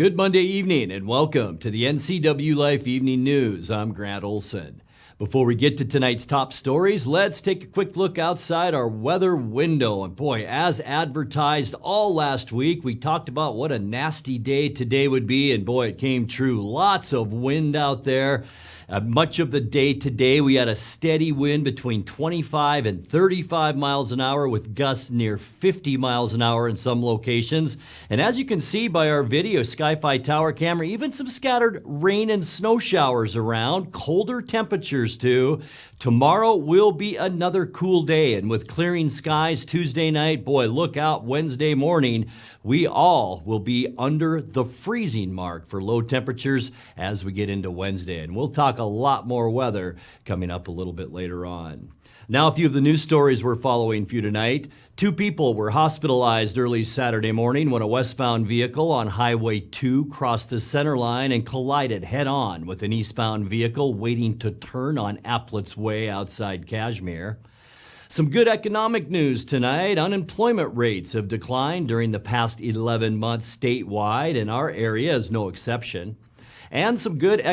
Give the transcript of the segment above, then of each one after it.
Good Monday evening and welcome to the NCWLIFE Evening News. I'm Grant Olson. Before we get to tonight's top stories, let's take a quick look outside our weather window. And boy, as advertised all last week, we talked about what a nasty day today would be. And boy, it came true. Lots of wind out there. Much of the day today, we had a steady wind between 25 and 35 miles an hour with gusts near 50 miles an hour in some locations. And as you can see by our video Sky-Fi tower camera, even some scattered rain and snow showers around. Colder temperatures too. Tomorrow will be another cool day, and with clearing skies Tuesday night, boy, look out Wednesday morning. We all will be under the freezing mark for low temperatures as we get into Wednesday. And we'll talk a lot more weather coming up a little bit later on. Now, a few of the news stories we're following for you tonight. 2 people were hospitalized early Saturday morning when a westbound vehicle on Highway 2 crossed the center line and collided head-on with an eastbound vehicle waiting to turn on Aplets Way outside Cashmere. Some good economic news tonight. Unemployment rates have declined during the past 11 months statewide, and our area is no exception. And some good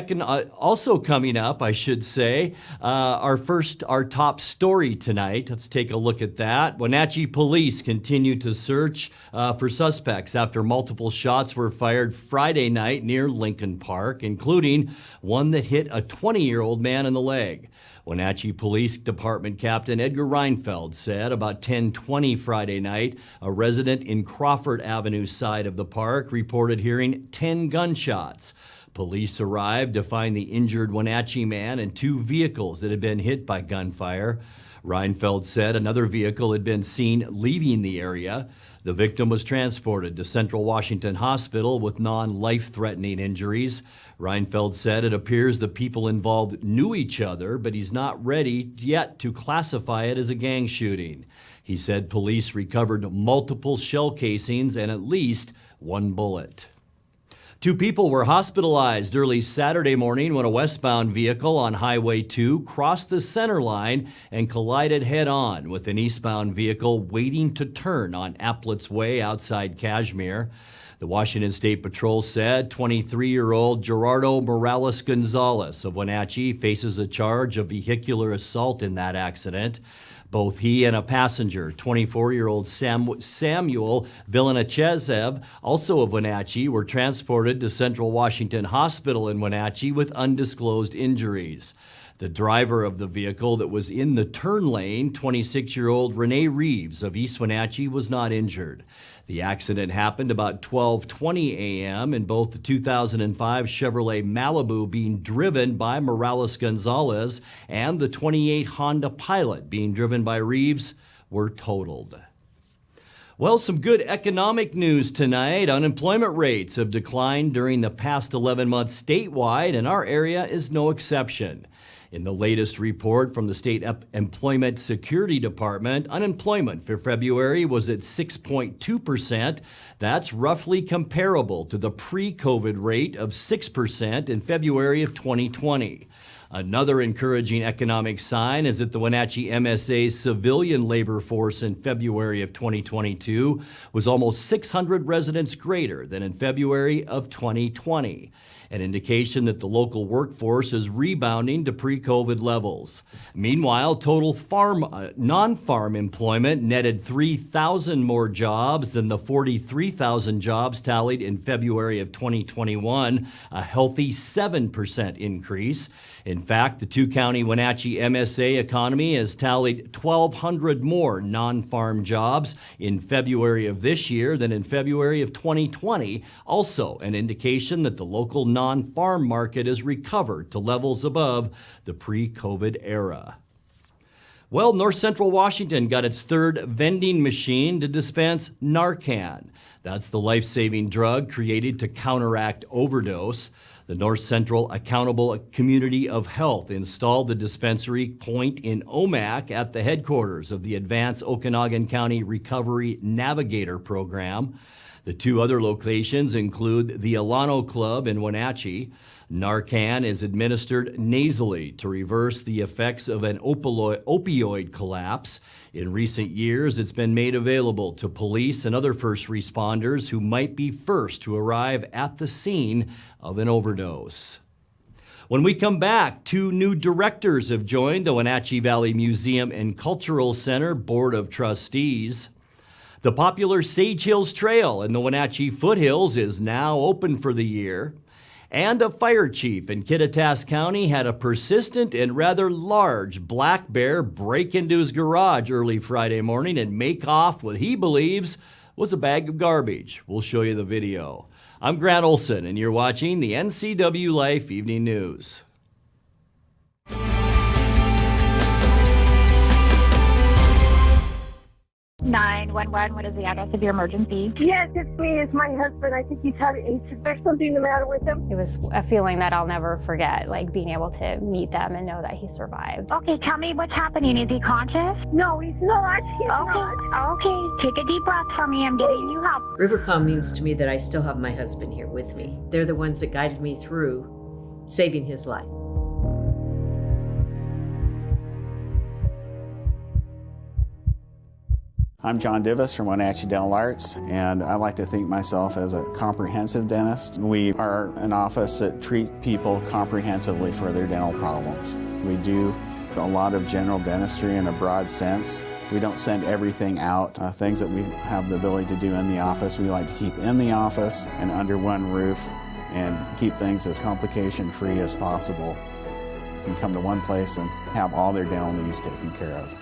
also coming up, I should say, our top story tonight. Let's take a look at that. Wenatchee police continue to search for suspects after multiple shots were fired Friday night near Lincoln Park, including one that hit a 20-year-old man in the leg. Wenatchee Police Department Captain Edgar Reinfeld said about 10:20 Friday night, a resident in Crawford Avenue side of the park reported hearing 10 gunshots. Police arrived to find the injured Wenatchee man and 2 vehicles that had been hit by gunfire. Reinfeld said another vehicle had been seen leaving the area. The victim was transported to Central Washington Hospital with non-life-threatening injuries. Reinfeld said it appears the people involved knew each other, but he's not ready yet to classify it as a gang shooting. He said police recovered multiple shell casings and at least 1 bullet. 2 people were hospitalized early Saturday morning when a westbound vehicle on Highway 2 crossed the center line and collided head-on with an eastbound vehicle waiting to turn on Aplets Way outside Cashmere. The Washington State Patrol said 23-year-old Gerardo Morales Gonzalez of Wenatchee faces a charge of vehicular assault in that accident. Both he and a passenger, 24-year-old Samuel Villanachezhev, also of Wenatchee, were transported to Central Washington Hospital in Wenatchee with undisclosed injuries. The driver of the vehicle that was in the turn lane, 26-year-old Renee Reeves of East Wenatchee, was not injured. The accident happened about 12:20 a.m. in both the 2005 Chevrolet Malibu being driven by Morales Gonzalez and the 28 Honda Pilot being driven by Reeves were totaled. Well, some good economic news tonight. Unemployment rates have declined during the past 11 months statewide, and our area is no exception. In the latest report from the State Employment Security Department, unemployment for February was at 6.2%. That's roughly comparable to the pre-COVID rate of 6% in February of 2020. Another encouraging economic sign is that the Wenatchee MSA's civilian labor force in February of 2022 was almost 600 residents greater than in February of 2020. An indication that the local workforce is rebounding to pre-COVID levels. Meanwhile, total non-farm employment netted 3,000 more jobs than the 43,000 jobs tallied in February of 2021, a healthy 7% increase. In fact, the 2-county Wenatchee MSA economy has tallied 1,200 more non-farm jobs in February of this year than in February of 2020, also an indication that the local non-farm market has recovered to levels above the pre-COVID era. Well, North Central Washington got its 3rd vending machine to dispense Narcan. That's the life-saving drug created to counteract overdose. The North Central Accountable Community of Health installed the dispensary point in Omak at the headquarters of the Advanced Okanogan County Recovery Navigator Program. The two other locations include the Alano Club in Wenatchee. Narcan is administered nasally to reverse the effects of an opioid collapse. In recent years, it's been made available to police and other first responders who might be first to arrive at the scene of an overdose. When we come back, two new directors have joined the Wenatchee Valley Museum and Cultural Center Board of Trustees. The popular Sage Hills Trail in the Wenatchee foothills is now open for the year. And a fire chief in Kittitas County had a persistent and rather large black bear break into his garage early Friday morning and make off what he believes was a bag of garbage. We'll show you the video. I'm Grant Olson, and you're watching the NCWLIFE Evening News. 911, what is the address of your emergency? Yes, it's me. It's my husband. I think there's something the matter with him. It was a feeling that I'll never forget, like being able to meet them and know that he survived. Okay, tell me what's happening. Is he conscious? No, he's not. He's not. Okay, take a deep breath for me. I'm getting you help. Rivercom means to me that I still have my husband here with me. They're the ones that guided me through saving his life. I'm John Divis from Wenatchee Dental Arts, and I like to think myself as a comprehensive dentist. We are an office that treats people comprehensively for their dental problems. We do a lot of general dentistry in a broad sense. We don't send everything out. Things that we have the ability to do in the office, we like to keep in the office and under one roof and keep things as complication-free as possible. You can come to one place and have all their dental needs taken care of.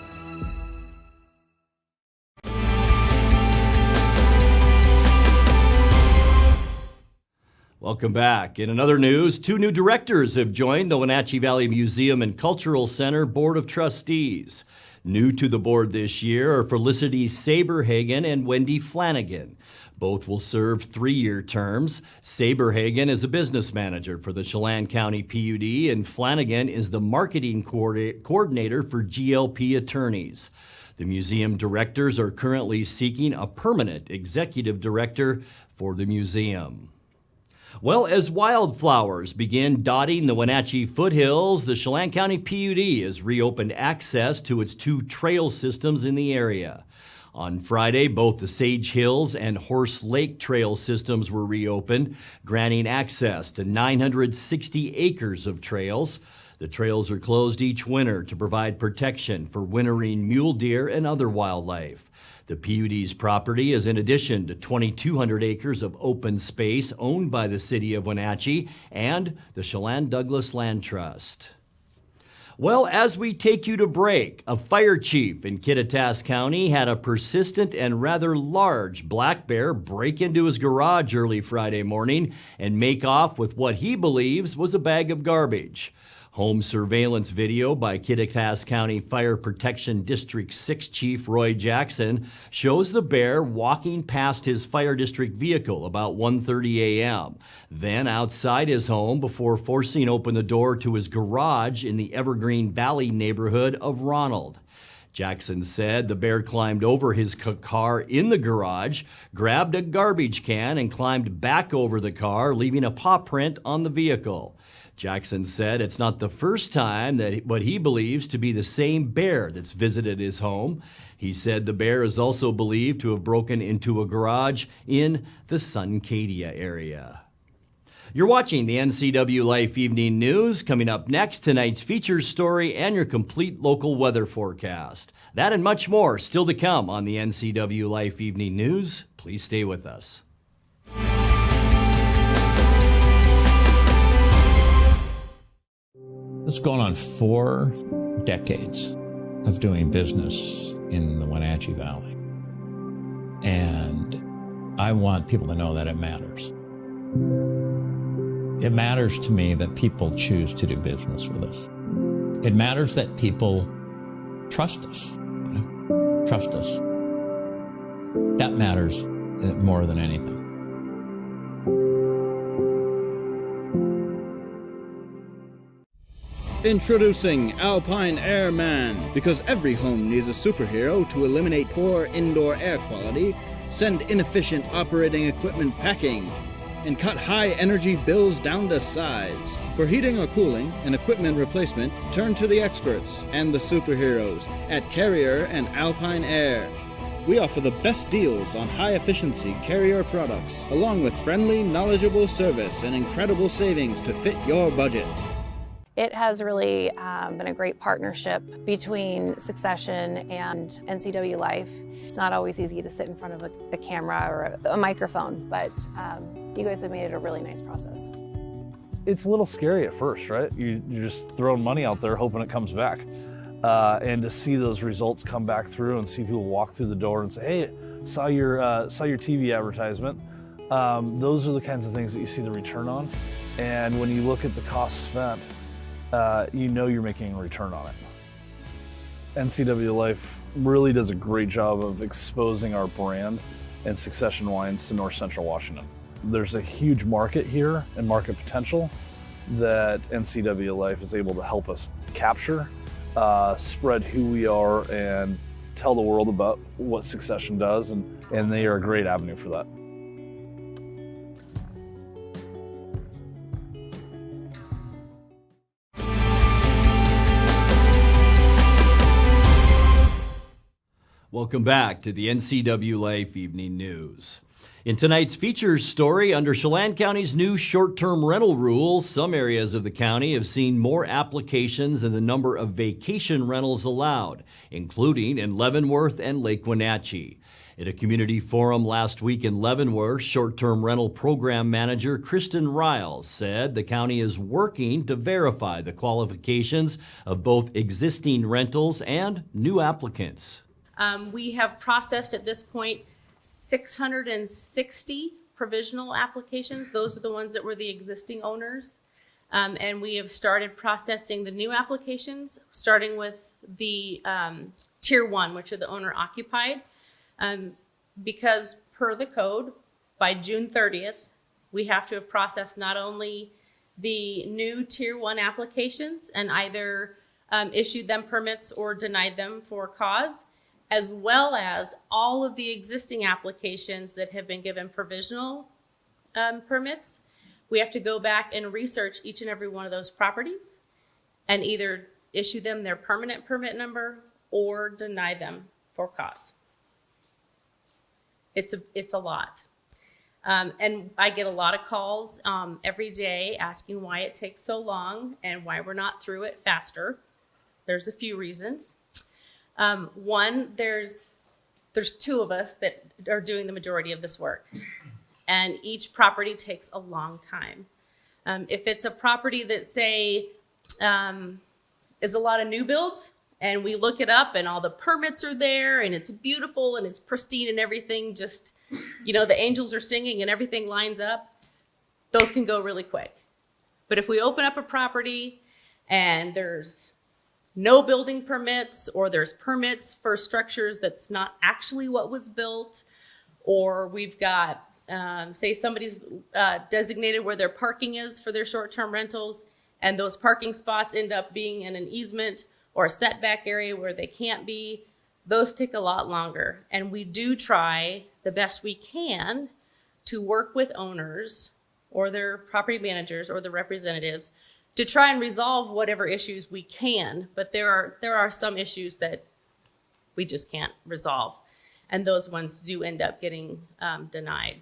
Welcome back. In another news, two new directors have joined the Wenatchee Valley Museum and Cultural Center Board of Trustees. New to the board this year are Felicity Saberhagen and Wendy Flanagan. Both will serve 3-year terms. Saberhagen is a business manager for the Chelan County PUD, and Flanagan is the marketing coordinator for GLP attorneys. The museum directors are currently seeking a permanent executive director for the museum. Well, as wildflowers begin dotting the Wenatchee foothills, the Chelan County PUD has reopened access to its 2 trail systems in the area. On Friday, both the Sage Hills and Horse Lake trail systems were reopened, granting access to 960 acres of trails. The trails are closed each winter to provide protection for wintering mule deer and other wildlife. The PUD's property is in addition to 2,200 acres of open space owned by the city of Wenatchee and the Chelan Douglas Land Trust. Well, as we take you to break, a fire chief in Kittitas County had a persistent and rather large black bear break into his garage early Friday morning and make off with what he believes was a bag of garbage. Home surveillance video by Kittitas County Fire Protection District 6 Chief Roy Jackson shows the bear walking past his fire district vehicle about 1:30 a.m., then outside his home before forcing open the door to his garage in the Evergreen Valley neighborhood of Ronald. Jackson said the bear climbed over his car in the garage, grabbed a garbage can, and climbed back over the car, leaving a paw print on the vehicle. Jackson said it's not the first time that what he believes to be the same bear that's visited his home. He said the bear is also believed to have broken into a garage in the Suncadia area. You're watching the NCWLIFE Evening News. Coming up next, tonight's features story and your complete local weather forecast. That and much more still to come on the NCWLIFE Evening News. Please stay with us. It's going on 4 decades of doing business in the Wenatchee Valley. And I want people to know that it matters. It matters to me that people choose to do business with us. It matters that people trust us, trust us. That matters more than anything. Introducing Alpine Airman. Because every home needs a superhero to eliminate poor indoor air quality, send inefficient operating equipment packing, and cut high energy bills down to size. For heating or cooling and equipment replacement, turn to the experts and the superheroes at Carrier and Alpine Air. We offer the best deals on high-efficiency Carrier products, along with friendly, knowledgeable service and incredible savings to fit your budget. It has really been a great partnership between Succession and NCWLIFE. It's not always easy to sit in front of a camera or a microphone, but you guys have made it a really nice process. It's a little scary at first, right? You're just throwing money out there hoping it comes back. And to see those results come back through and see people walk through the door and say, hey, saw your TV advertisement. Those are the kinds of things that you see the return on. And when you look at the cost spent, you know you're making a return on it. NCWLIFE really does a great job of exposing our brand and Succession wines to North Central Washington. There's a huge market here and market potential that NCWLIFE is able to help us capture, spread who we are, and tell the world about what Succession does, and they are a great avenue for that. Welcome back to the NCWLIFE Evening News. In tonight's features story, under Chelan County's new short-term rental rules, some areas of the county have seen more applications than the number of vacation rentals allowed, including in Leavenworth and Lake Wenatchee. At a community forum last week in Leavenworth, short-term rental program manager Kristen Riles said the county is working to verify the qualifications of both existing rentals and new applicants. We have processed at this point 660 provisional applications. Those are the ones that were the existing owners. And we have started processing the new applications, starting with the Tier 1, which are the owner occupied. Because per the code, by June 30th, we have to have processed not only the new Tier 1 applications and either issued them permits or denied them for cause, as well as all of the existing applications that have been given provisional permits. We have to go back and research each and every one of those properties and either issue them their permanent permit number or deny them for cause. It's a lot. And I get a lot of calls every day asking why it takes so long and why we're not through it faster. There's a few reasons. One, there's two of us that are doing the majority of this work, and each property takes a long time. If it's a property that, say, is a lot of new builds, and we look it up and all the permits are there and it's beautiful and it's pristine and everything just, the angels are singing and everything lines up, those can go really quick. But if we open up a property and there's no building permits, or there's permits for structures that's not actually what was built, or we've got, say somebody's designated where their parking is for their short-term rentals, and those parking spots end up being in an easement or a setback area where they can't be, those take a lot longer. And we do try the best we can to work with owners or their property managers or the representatives to try and resolve whatever issues we can, but there are some issues that we just can't resolve, and those ones do end up getting denied.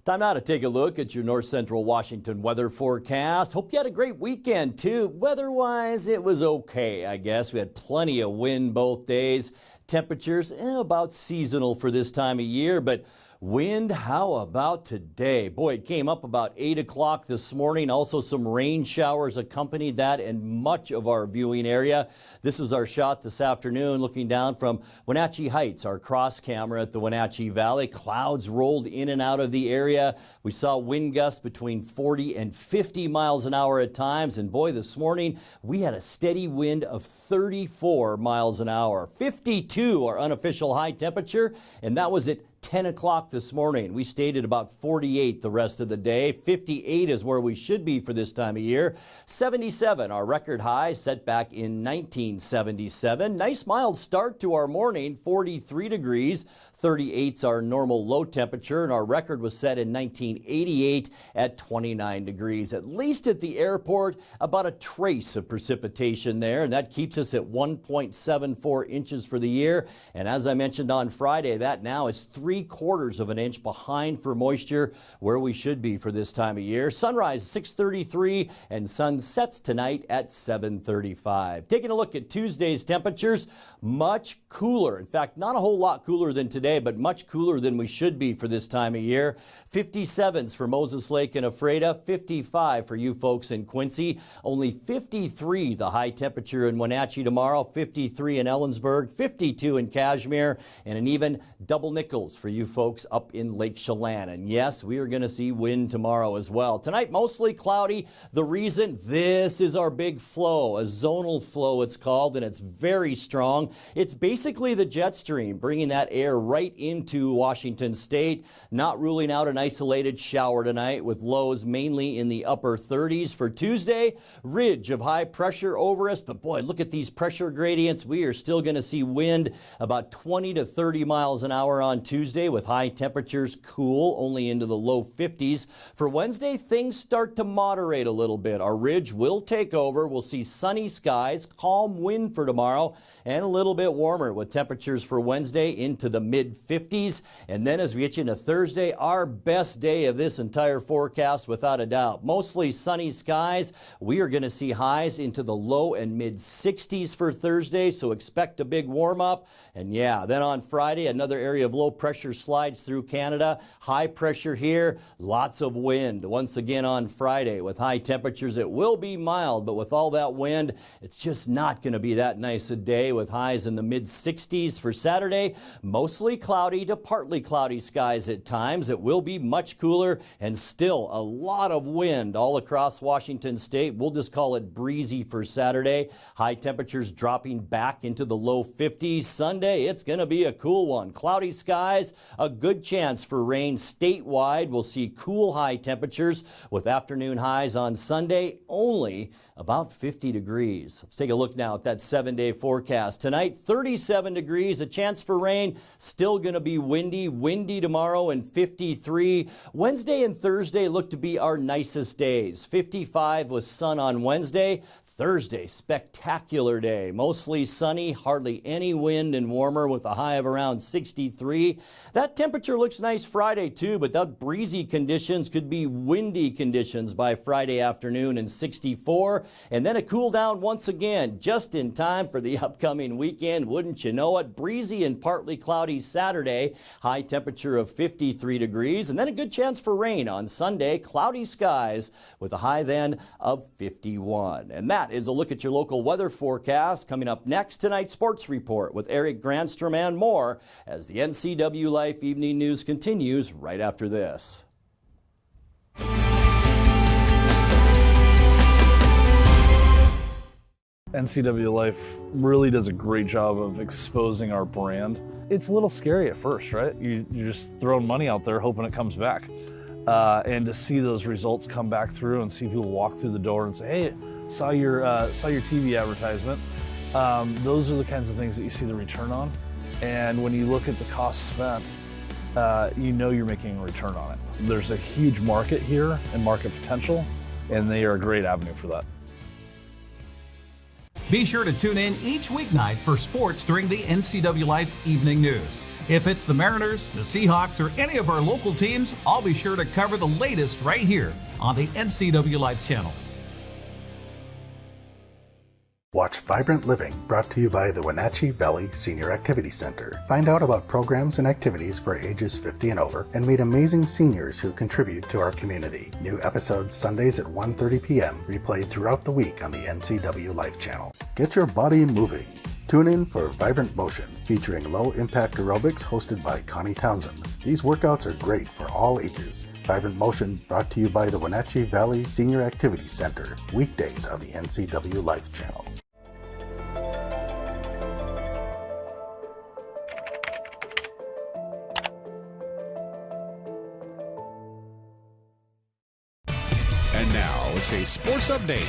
Time now to take a look at your North Central Washington weather forecast. Hope you had a great weekend too. Weather-wise, it was okay, I guess. We had plenty of wind both days. Temperatures about seasonal for this time of year, but wind, how about today? Boy, it came up about 8 o'clock this morning. Also some rain showers accompanied that in much of our viewing area. This is our shot this afternoon looking down from Wenatchee Heights, our cross camera at the Wenatchee Valley. Clouds rolled in and out of the area. We saw wind gusts between 40 and 50 miles an hour at times. And boy, this morning we had a steady wind of 34 miles an hour. 52 our unofficial high temperature, and that was at 10 o'clock this morning. We stayed at about 48 the rest of the day. 58 is where we should be for this time of year. 77, our record high set back in 1977. Nice mild start to our morning, 43 degrees. 38's our normal low temperature, and our record was set in 1988 at 29 degrees. At least at the airport, about a trace of precipitation there, and that keeps us at 1.74 inches for the year. And as I mentioned on Friday, that now is 3/4 of an inch behind for moisture, where we should be for this time of year. Sunrise 6:33 and sun sets tonight at 7:35. Taking a look at Tuesday's temperatures, much cooler. In fact, not a whole lot cooler than today, but much cooler than we should be for this time of year. 57s for Moses Lake and Ephrata, 55 for you folks in Quincy. Only 53 the high temperature in Wenatchee tomorrow, 53 in Ellensburg, 52 in Cashmere, and an even double nickels for you folks up in Lake Chelan. And yes, we are going to see wind tomorrow as well. Tonight, mostly cloudy. The reason, this is our big flow, a zonal flow it's called, and it's very strong. It's basically the jet stream bringing that air right into Washington State. Not ruling out an isolated shower tonight with lows mainly in the upper 30s. For Tuesday, ridge of high pressure over us, but boy, look at these pressure gradients. We are still going to see wind about 20 to 30 miles an hour on Tuesday with high temperatures cool only into the low 50s. For Wednesday, things start to moderate a little bit. Our ridge will take over. We'll see sunny skies, calm wind for tomorrow, and a little bit warmer with temperatures for Wednesday into the mid-50s. And then as we get you into Thursday, our best day of this entire forecast without a doubt. Mostly sunny skies. We are going to see highs into the low and mid-60s for Thursday, so expect a big warm-up. And yeah, then on Friday, another area of low pressure slides through Canada. High pressure here, lots of wind. Once again on Friday with high temperatures, it will be mild, but with all that wind, it's just not going to be that nice a day with highs in the mid-60s. For Saturday, mostly cloudy to partly cloudy skies at times. It will be much cooler and still a lot of wind all across Washington State. We'll just call it breezy for Saturday. High temperatures dropping back into the low 50s. Sunday, it's going to be a cool one. Cloudy skies, a good chance for rain statewide. We'll see cool high temperatures with afternoon highs on Sunday only about 50 degrees. Let's take a look now at that 7-day forecast. Tonight, 37 degrees, a chance for rain. Still going to be windy tomorrow and 53. Wednesday and Thursday look to be our nicest days. 55 with sun on Wednesday. Thursday, spectacular day. Mostly sunny, hardly any wind and warmer with a high of around 63. That temperature looks nice Friday too, but that breezy conditions could be windy conditions by Friday afternoon and 64. And then a cool down once again, just in time for the upcoming weekend. Wouldn't you know it? Breezy and partly cloudy Saturday, high temperature of 53 degrees. And then a good chance for rain on Sunday, cloudy skies with a high then of 51. And that is a look at your local weather forecast. Coming up next, tonight's sports report with Eric Granstrom and more as the NCWLIFE Evening News continues right after this. NCWLIFE really does a great job of exposing our brand. It's a little scary at first, right? You're just throwing money out there hoping it comes back. And to see those results come back through and see people walk through the door and say, hey, saw your TV advertisement. Those are the kinds of things that you see the return on. And when you look at the cost spent, you know you're making a return on it. There's a huge market here and market potential, and they are a great avenue for that. Be sure to tune in each weeknight for sports during the NCWLIFE Evening News. If it's the Mariners, the Seahawks, or any of our local teams, I'll be sure to cover the latest right here on the NCWLIFE channel. Watch Vibrant Living, brought to you by the Wenatchee Valley Senior Activity Center. Find out about programs and activities for ages 50 and over, and meet amazing seniors who contribute to our community. New episodes Sundays at 1:30 p.m., replayed throughout the week on the NCWLIFE channel. Get your body moving. Tune in for Vibrant Motion, featuring low-impact aerobics hosted by Connie Townsend. These workouts are great for all ages. Vibrant Motion, brought to you by the Wenatchee Valley Senior Activity Center, weekdays on the NCWLIFE channel. it's a sports update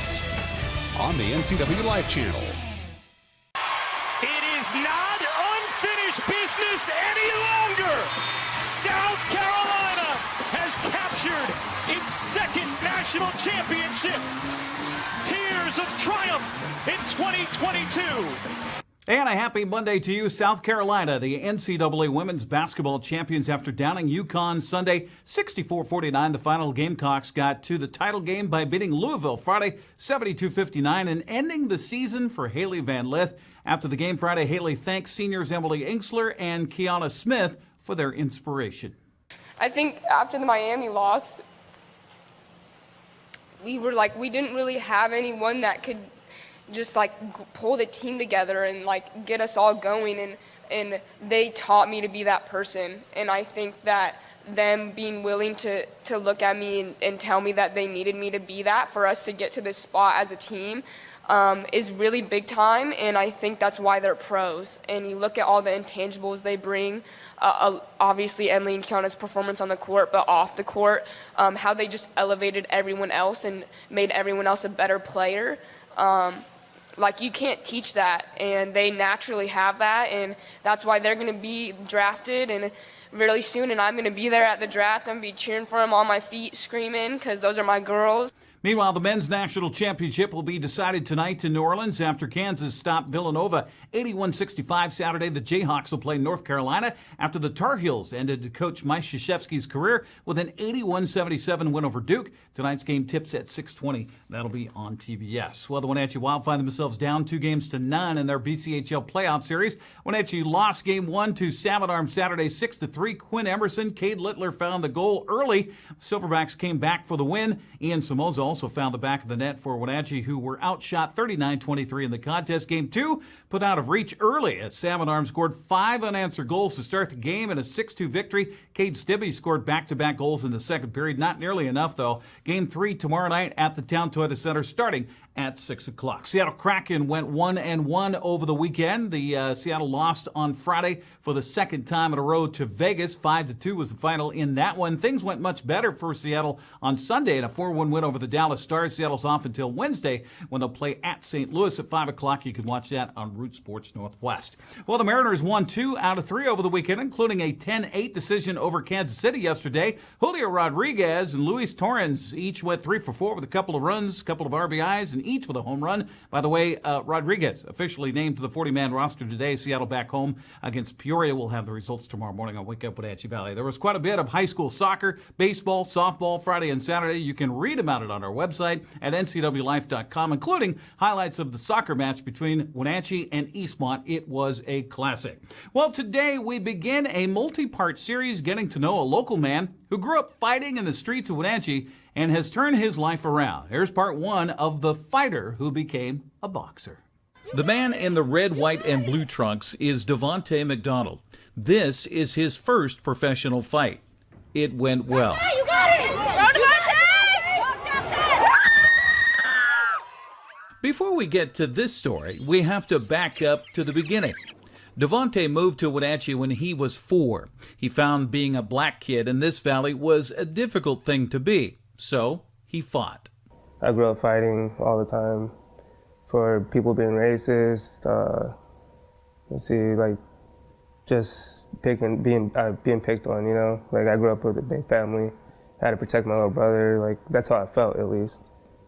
on the NCWLIFE channel. It is not unfinished business any longer. South Carolina has captured its second national championship. Tears of triumph in 2022. And a happy Monday to you, South Carolina, the NCAA women's basketball champions after downing UConn Sunday 64-49. The final Gamecocks got to the title game by beating Louisville Friday 72-59 and ending the season for Haley Van Lith. After the game Friday, Haley thanked seniors Emily Inksler and Kiana Smith for their inspiration. I think after the Miami loss, we didn't really have anyone that could just pull the team together and get us all going, and they taught me to be that person. And I think that them being willing to look at me and tell me that they needed me to be that for us to get to this spot as a team is really big time, and I think that's why they're pros. And you look at all the intangibles they bring, obviously Emily and Kiana's performance on the court, but off the court, how they just elevated everyone else and made everyone else a better player. You can't teach that, and they naturally have that, and that's why they're going to be drafted and really soon, and I'm going to be there at the draft. I'm going to be cheering for them on my feet, screaming, because those are my girls. Meanwhile, the men's national championship will be decided tonight in New Orleans after Kansas stopped Villanova 81-65 Saturday. The Jayhawks will play North Carolina after the Tar Heels ended Coach Mike Krzyzewski's career with an 81-77 win over Duke. Tonight's game tips at 6:20. That'll be on TBS. Well, the Wenatchee Wild find themselves down 2-0 in their BCHL playoff series. Wenatchee lost Game 1 to Salmon Arms Saturday 6-3. Quinn Emerson, Cade Littler found the goal early. Silverbacks came back for the win. Ian Somoza also found the back of the net for Wenatchee, who were outshot 39-23 in the contest. Game 2 put out of reach early as Salmon Arms scored 5 unanswered goals to start the game in a 6-2 victory. Cade Stibbe scored back-to-back goals in the second period. Not nearly enough, though. Game 3 tomorrow night at the Town Toyota Center starting at 6 o'clock. Seattle Kraken went 1-1 over the weekend. The Seattle lost on Friday for the second time in a row to Vegas. 5-2 was the final in that one. Things went much better for Seattle on Sunday in a 4-1 win over the Dallas Stars. Seattle's off until Wednesday when they'll play at St. Louis at 5 o'clock. You can watch that on Root Sports Northwest. Well, the Mariners won 2 out of 3 over the weekend, including a 10-8 decision over Kansas City yesterday. Julio Rodriguez and Luis Torrens each went 3 for 4 with a couple of runs, a couple of RBIs, and each with a home run. By the way, Rodriguez officially named to the 40-man roster today. Seattle back home against Peoria. We'll have the results tomorrow morning on Wake Up Wenatchee Valley. There was quite a bit of high school soccer, baseball, softball Friday and Saturday. You can read about it on our website at ncwlife.com, including highlights of the soccer match between Wenatchee and Eastmont. It was a classic. Well, today we begin a multi-part series getting to know a local man who grew up fighting in the streets of Wenatchee and has turned his life around. Here's part 1 of the fighter who became a boxer. The man in the red, white, and blue trunks is Devonta Mcdonald. This is his first professional fight. It went well. Hey, you got it! Before we get to this story, we have to back up to the beginning. Devonta moved to Wenatchee when he was 4. He found being a black kid in this valley was a difficult thing to be, so he fought. I grew up fighting all the time for people being racist, just being picked on, you know? I grew up with a big family. I had to protect my little brother. That's how I felt, at least.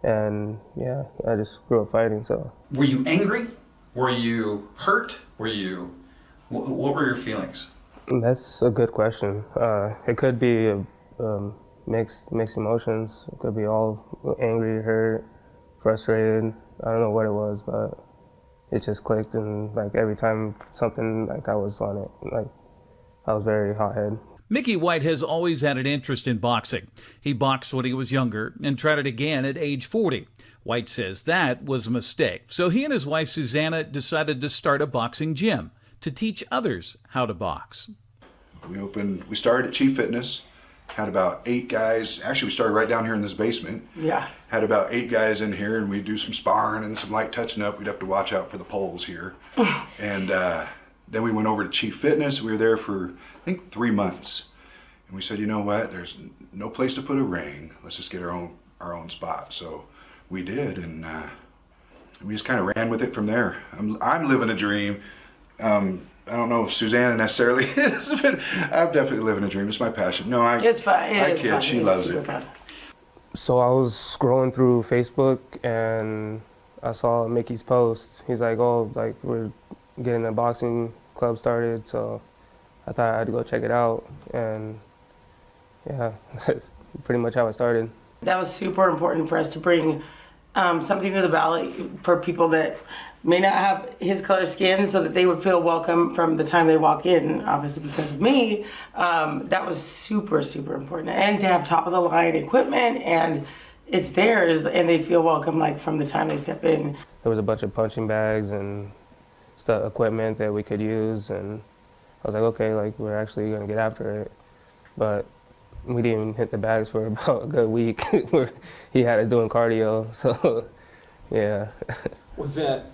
And yeah, I just grew up fighting, so. Were you angry? Were you hurt? What were your feelings? That's a good question. It could be mixed emotions. It could be all angry, hurt, frustrated. I don't know what it was, but it just clicked, and every time something I was on it, I was very hot-headed. Mickey White has always had an interest in boxing. He boxed when he was younger and tried it again at age 40. White says that was a mistake, so he and his wife Susanna decided to start a boxing gym to teach others how to box. We started at Chief Fitness, had about 8 guys. Actually, we started right down here in this basement. Yeah. Had about 8 guys in here, and we'd do some sparring and some light touching up. We'd have to watch out for the poles here. And then we went over to Chief Fitness. We were there for, I think, 3 months. And we said, you know what, there's no place to put a ring. Let's just get our own spot. So we did, and we just kind of ran with it from there. I'm living a dream. I don't know if Susanna necessarily is, but I'm definitely living a dream. It's my passion. No, it's fun. My kid, she loves it. Fun. So I was scrolling through Facebook and I saw Mickey's post. He's like, oh, like we're getting a boxing club started. So I thought I had to go check it out. And yeah, that's pretty much how it started. That was super important for us to bring something to the Valley for people that may not have his color skin, so that they would feel welcome from the time they walk in. Obviously because of me, that was super, super important. And to have top of the line equipment, and it's theirs, and they feel welcome like from the time they step in. There was a bunch of punching bags and stuff, equipment that we could use, and I was like, okay, like we're actually gonna get after it. But we didn't even hit the bags for about a good week where he had us doing cardio, so yeah. Was that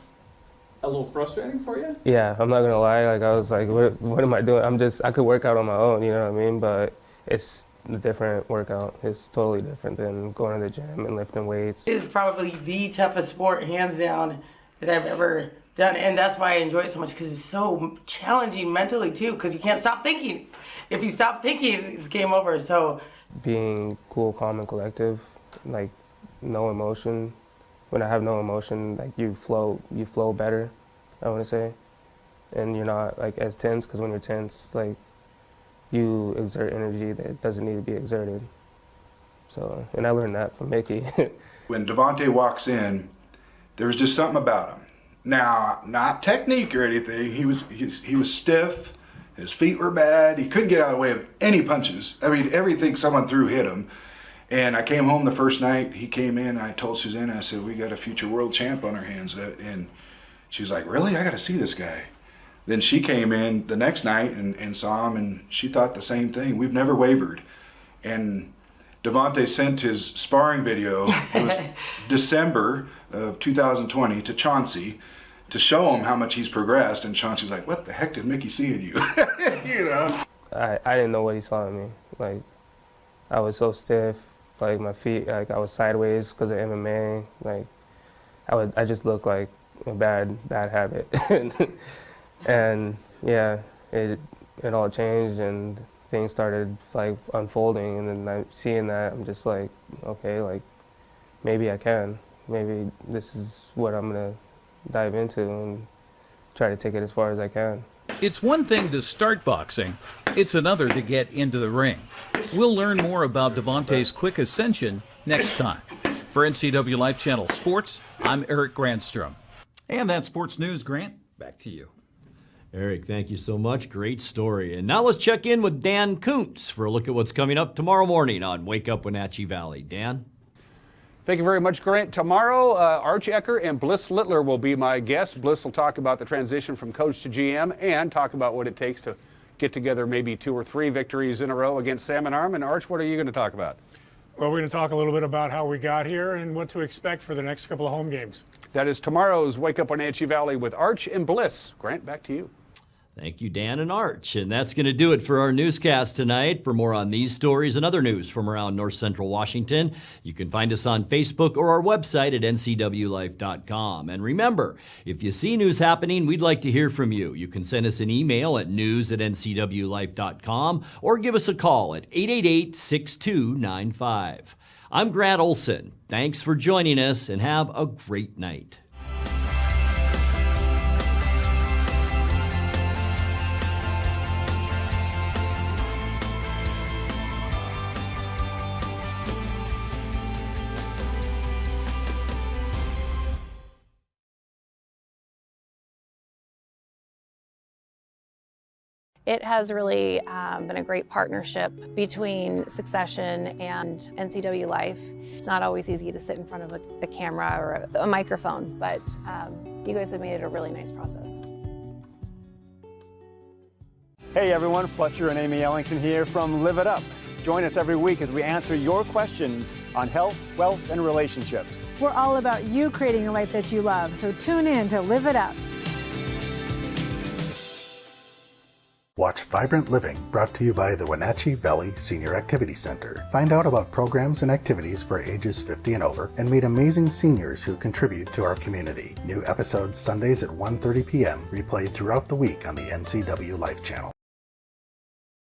a little frustrating for you? Yeah, I'm not gonna lie. Like I was like, what am I doing? I could work out on my own, you know what I mean? But it's a different workout. It's totally different than going to the gym and lifting weights. It is probably the toughest sport, hands down, that I've ever done, and that's why I enjoy it so much, because it's so challenging mentally too. Because you can't stop thinking. If you stop thinking, it's game over. So being cool, calm, and collective, like no emotion. When I have no emotion, like you flow better, I want to say. And you're not like as tense, because when you're tense, like you exert energy that doesn't need to be exerted. So, and I learned that from Mickey. When Devonta walks in, there was just something about him. Now, not technique or anything. He was stiff. His feet were bad. He couldn't get out of the way of any punches. I mean, everything someone threw hit him. And I came home the first night, he came in, I told Susanna, I said, we got a future world champ on our hands. And she was like, really? I got to see this guy. Then she came in the next night and saw him, and she thought the same thing. We've never wavered. And Devonta sent his sparring video, it was December of 2020, to Chauncey to show him how much he's progressed. And Chauncey's like, what the heck did Mickey see in you? You know? I didn't know what he saw in me. Like, I was so stiff. Like my feet, like I was sideways because of MMA. Like I just looked like a bad habit. And yeah, it all changed and things started like unfolding. And then seeing that, I'm just like, okay, like maybe I can. Maybe this is what I'm gonna dive into and try to take it as far as I can. It's one thing to start boxing, it's another to get into the ring. We'll learn more about Devonta's quick ascension next time. For NCWLIFE Channel Sports, I'm Eric Grandstrom. And that's sports news. Grant, back to you. Eric, thank you so much. Great story. And now let's check in with Dan Kuntz for a look at what's coming up tomorrow morning on Wake Up Wenatchee Valley. Dan? Thank you very much, Grant. Tomorrow, Arch Ecker and Bliss Littler will be my guests. Bliss will talk about the transition from coach to GM and talk about what it takes to get together maybe 2 or 3 victories in a row against Salmon Arm. And Arch, what are you going to talk about? Well, we're going to talk a little bit about how we got here and what to expect for the next couple of home games. That is tomorrow's Wake Up Wenatchee Valley with Arch and Bliss. Grant, back to you. Thank you, Dan and Arch. And that's going to do it for our newscast tonight. For more on these stories and other news from around North Central Washington, you can find us on Facebook or our website at ncwlife.com. And remember, if you see news happening, we'd like to hear from you. You can send us an email at news@ncwlife.com or give us a call at 888-6295. I'm Grant Olson. Thanks for joining us and have a great night. It has really been a great partnership between Succession and NCWLIFE. It's not always easy to sit in front of a camera or a microphone, but you guys have made it a really nice process. Hey everyone, Fletcher and Amy Ellingson here from Live It Up. Join us every week as we answer your questions on health, wealth, and relationships. We're all about you creating a life that you love, so tune in to Live It Up. Watch Vibrant Living, brought to you by the Wenatchee Valley Senior Activity Center. Find out about programs and activities for ages 50 and over, and meet amazing seniors who contribute to our community. New episodes Sundays at 1:30 p.m., replayed throughout the week on the NCWLIFE channel.